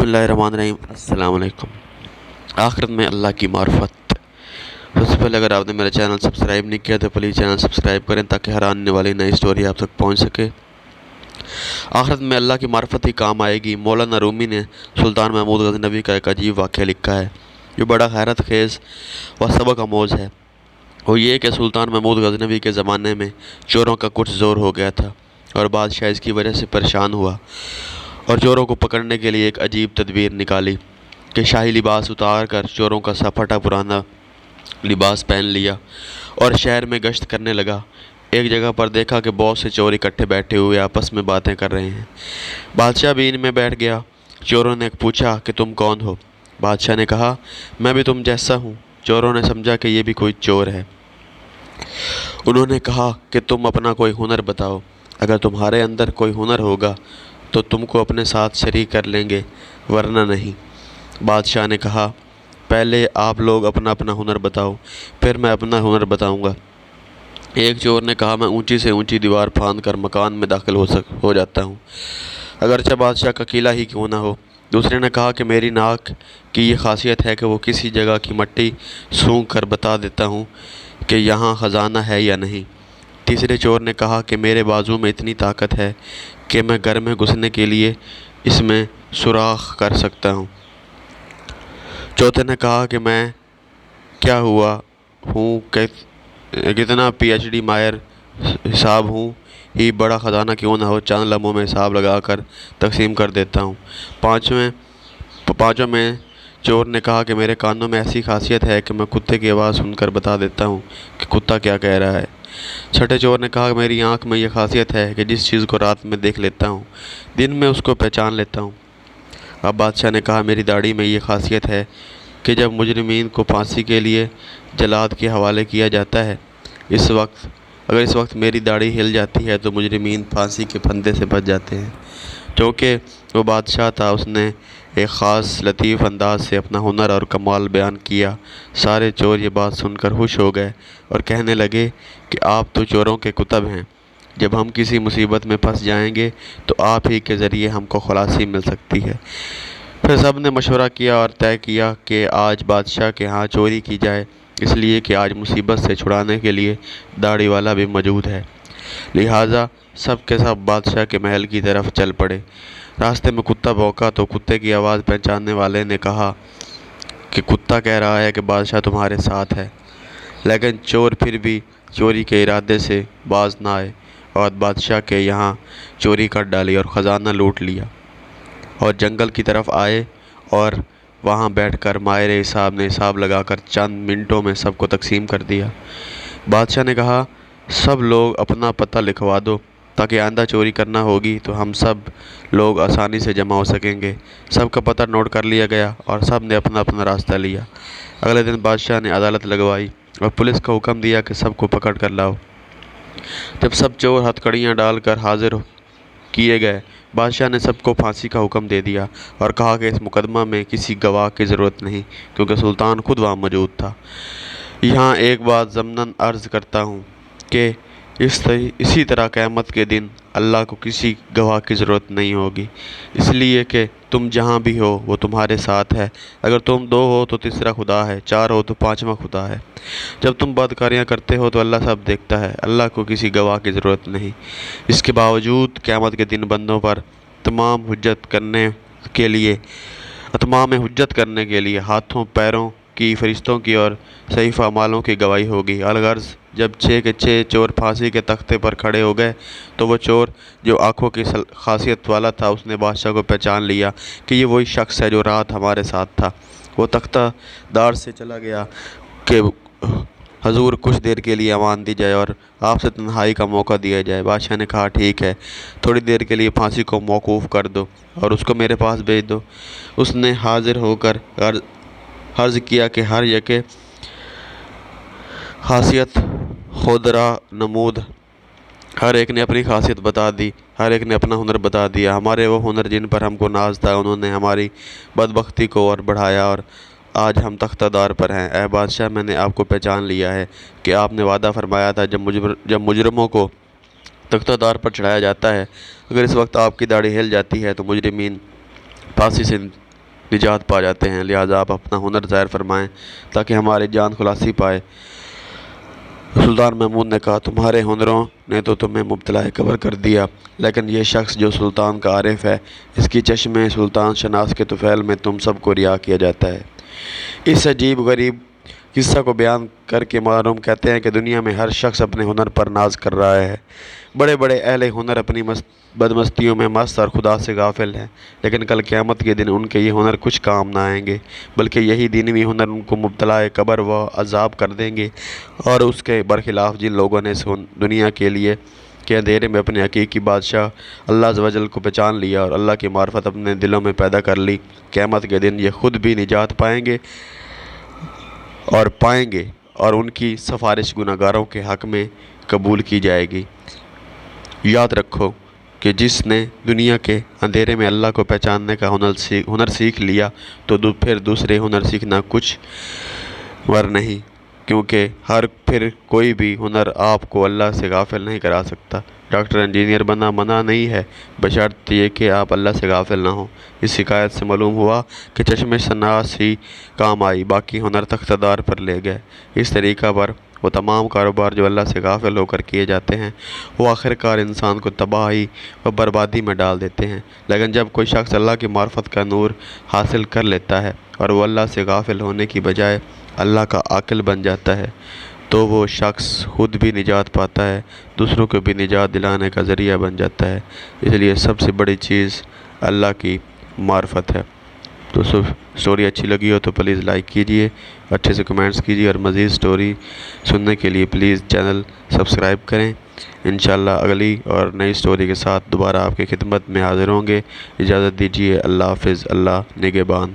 बिस्मिल्लाहिर्रहमानिर्रहीम। अस्सलाम वालेकुम। आखिरत में अल्लाह की मार्फत। सबसे पहले अगर आपने मेरा चैनल सब्सक्राइब नहीं किया तो प्लीज़ चैनल सब्सक्राइब करें ताकि हर आने वाली नई स्टोरी आप तक पहुंच सके। आखिरत में अल्लाह की मार्फत ही काम आएगी। मौलाना रूमी ने सुल्तान महमूद गज़नवी का एक अजीब वाक़या लिखा है जो बड़ा हैरत खेज़ व सबक आमोज़ है। वो ये कि सुल्तान महमूद गज़नवी के ज़माने में चोरों का कुछ ज़ोर हो गया था और बादशाह इसकी वजह से परेशान हुआ और चोरों को पकड़ने के लिए एक अजीब तदबीर निकाली कि शाही लिबास उतार कर चोरों का सफटा पुराना लिबास पहन लिया और शहर में गश्त करने लगा। एक जगह पर देखा कि बहुत से चोर इकट्ठे बैठे हुए आपस में बातें कर रहे हैं। बादशाह भी इनमें बैठ गया। चोरों ने पूछा कि तुम कौन हो? बादशाह ने कहा, मैं भी तुम जैसा हूँ। चोरों ने समझा कि ये भी कोई चोर है। उन्होंने कहा कि तुम अपना कोई हुनर बताओ। अगर तुम्हारे अंदर कोई हुनर होगा तो तुमको अपने साथ शरीक कर लेंगे, वरना नहीं। बादशाह ने कहा, पहले आप लोग अपना अपना हुनर बताओ, फिर मैं अपना हुनर बताऊंगा। एक चोर ने कहा, मैं ऊंची से ऊंची दीवार फांद कर मकान में दाखिल हो जाता हूँ, अगरचे बादशाह का किला ही क्यों ना हो। दूसरे ने कहा कि मेरी नाक की ये खासियत है कि वो किसी जगह की मट्टी सूंघ कर बता देता हूँ कि यहाँ ख़जाना है या नहीं। तीसरे चोर ने कहा कि मेरे बाजू में इतनी ताकत है कि मैं घर में घुसने के लिए इसमें सुराख कर सकता हूँ। चौथे ने कहा कि मैं क्या हुआ हूँ कि कितना पीएचडी माहिर हिसाब हूँ ही बड़ा ख़जाना क्यों ना हो, चंद लम्हों में हिसाब लगाकर तकसीम कर देता हूँ। पाँचों में चोर ने कहा कि मेरे कानों में ऐसी खासियत है कि मैं कुत्ते की आवाज़ सुनकर बता देता हूँ कि कुत्ता क्या कह रहा है। छठे चोर ने कहा, मेरी आँख में यह खासियत है कि जिस चीज़ को रात में देख लेता हूँ दिन में उसको पहचान लेता हूँ। अब बादशाह ने कहा, मेरी दाढ़ी में ये खासियत है कि जब मुजरिमीन को फांसी के लिए जल्लाद के हवाले किया जाता है, इस वक्त मेरी दाढ़ी हिल जाती है तो मुजरिमीन फांसी के फंदे से बच जाते हैं। क्योंकि वो बादशाह था, उसने एक ख़ास लतीफ़ अंदाज से अपना हुनर और कमाल बयान किया। सारे चोर ये बात सुनकर खुश हो गए और कहने लगे कि आप तो चोरों के कुतुब हैं। जब हम किसी मुसीबत में फंस जाएंगे तो आप ही के ज़रिए हमको खलासी मिल सकती है। फिर सब ने मशवरा किया और तय किया कि आज बादशाह के यहाँ चोरी की जाए, इसलिए कि आज मुसीबत से छुड़ाने के लिए दाढ़ी वाला भी मौजूद है। लिहाजा सब के सब बादशाह के महल की तरफ चल पड़े। रास्ते में कुत्ता भौंका तो कुत्ते की आवाज़ पहचानने वाले ने कहा कि कुत्ता कह रहा है कि बादशाह तुम्हारे साथ है। लेकिन चोर फिर भी चोरी के इरादे से बाज ना आए और बादशाह के यहाँ चोरी कर डाली और ख़जाना लूट लिया और जंगल की तरफ आए और वहाँ बैठकर माहिर हिसाब ने हिसाब लगाकर चंद मिनटों में सबको तकसीम कर दिया। बादशाह ने कहा, सब लोग अपना पता लिखवा दो ताकि आइंदा चोरी करना होगी तो हम सब लोग आसानी से जमा हो सकेंगे। सबका पता नोट कर लिया गया और सब ने अपना अपना रास्ता लिया। अगले दिन बादशाह ने अदालत लगवाई और पुलिस को हुक्म दिया कि सबको पकड़ कर लाओ। जब सब चोर हथकड़ियाँ डालकर हाजिर किए गए, बादशाह ने सबको फांसी का हुक्म दे दिया और कहा कि इस मुकदमा में किसी गवाह की ज़रूरत नहीं, क्योंकि सुल्तान खुद वहाँ मौजूद था। यहाँ एक बात ज़मनन अर्ज़ करता हूँ कि इसी तरह क़यामत के दिन अल्लाह को किसी गवाह की ज़रूरत नहीं होगी, इसलिए कि तुम जहाँ भी हो वो तुम्हारे साथ है। अगर तुम दो हो तो तीसरा खुदा है, चार हो तो पांचवा खुदा है। जब तुम बदकारियाँ करते हो तो अल्लाह सब देखता है। अल्लाह को किसी गवाह की ज़रूरत नहीं। इसके बावजूद क़यामत के दिन बंदों पर तमाम हुज्जत करने के लिए हाथों पैरों की, फरिश्तों की और सहीफ़ा अमालों की गवाही होगी। अलगर्ज़ जब 6 के 6 चोर फांसी के तख्ते पर खड़े हो गए तो वो चोर जो आँखों की खासियत वाला था, उसने बादशाह को पहचान लिया कि ये वही शख्स है जो रात हमारे साथ था। वो तख्ता दार से चला गया कि हजूर कुछ देर के लिए अमान दी जाए और आपसे तन्हाई का मौका दिया जाए। बादशाह ने कहा, ठीक है, थोड़ी देर के लिए फांसी को मौकूफ़ कर दो और उसको मेरे पास भेज दो। उसने हाजिर होकर अर्ज़ किया कि हर यके खासियत खुदरा नमूद, हर एक ने अपनी खासियत बता दी, हर एक ने अपना हुनर बता दिया। हमारे वो हुनर जिन पर हमको नाज था, उन्होंने हमारी बदबख्ती को और बढ़ाया और आज हम तख्तादार पर हैं। ऐ बादशाह, मैंने आपको पहचान लिया है कि आपने वादा फरमाया था जब मुजरमों को तख्तादार पर चढ़ाया जाता है, अगर इस वक्त आपकी दाढ़ी हिल जाती है तो मुजरिमीन फांसी से نجات پا جاتے ہیں۔ لہٰذا آپ اپنا ہنر ظاہر فرمائیں تاکہ ہماری جان خلاصی پائے۔ سلطان محمود نے کہا تمہارے ہنروں نے تو تمہیں مبتلا قبر کر دیا، لیکن یہ شخص جو سلطان کا عارف ہے، اس کی چشم سلطان شناس کے طفیل میں تم سب کو رہا کیا جاتا ہے۔ اس عجیب غریب قصہ کو بیان کر کے معلوم کہتے ہیں کہ دنیا میں ہر شخص اپنے ہنر پر ناز کر رہا ہے۔ بڑے بڑے اہل ہنر اپنی بدمستیوں میں مست اور خدا سے غافل ہیں، لیکن کل قیامت کے دن ان کے یہ ہنر کچھ کام نہ آئیں گے، بلکہ یہی دینوی ہنر ان کو مبتلا قبر و عذاب کر دیں گے۔ اور اس کے برخلاف جن لوگوں نے دنیا کے لیے کے اندھیرے میں اپنے حقیقی بادشاہ اللہ عز و جل کو پہچان لیا اور اللہ کی معرفت اپنے دلوں میں پیدا کر لی، قیامت کے دن یہ خود بھی نجات پائیں گے اور ان کی سفارش گناہگاروں کے حق میں قبول کی جائے گی۔ یاد رکھو کہ جس نے دنیا کے اندھیرے میں اللہ کو پہچاننے کا ہنر سیکھ لیا تو پھر دوسرے ہنر سیکھنا کچھ ور نہیں، کیونکہ پھر کوئی بھی ہنر آپ کو اللہ سے غافل نہیں کرا سکتا۔ ڈاکٹر انجینئر بننا منع نہیں ہے، بشرط یہ کہ آپ اللہ سے غافل نہ ہوں۔ اس حکایت سے معلوم ہوا کہ چشم شناس ہی کام آئی، باقی ہنر تختہ دار پر لے گئے۔ اس طریقہ پر وہ تمام کاروبار جو اللہ سے غافل ہو کر کیے جاتے ہیں، وہ آخرکار انسان کو تباہی و بربادی میں ڈال دیتے ہیں۔ لیکن جب کوئی شخص اللہ کی معرفت کا نور حاصل کر لیتا ہے اور وہ اللہ سے غافل ہونے کی بجائے اللہ کا عاقل بن جاتا ہے، تو وہ شخص خود بھی نجات پاتا ہے، دوسروں کو بھی نجات دلانے کا ذریعہ بن جاتا ہے۔ اس لیے سب سے بڑی چیز اللہ کی معرفت ہے۔ تو سٹوری اچھی لگی ہو تو پلیز لائک کیجئے، اچھے سے کمنٹس کیجئے، اور مزید سٹوری سننے کے لیے پلیز چینل سبسکرائب کریں۔ انشاءاللہ اگلی اور نئی سٹوری کے ساتھ دوبارہ آپ کی خدمت میں حاضر ہوں گے۔ اجازت دیجیے، اللہ حافظ، اللہ نگہبان۔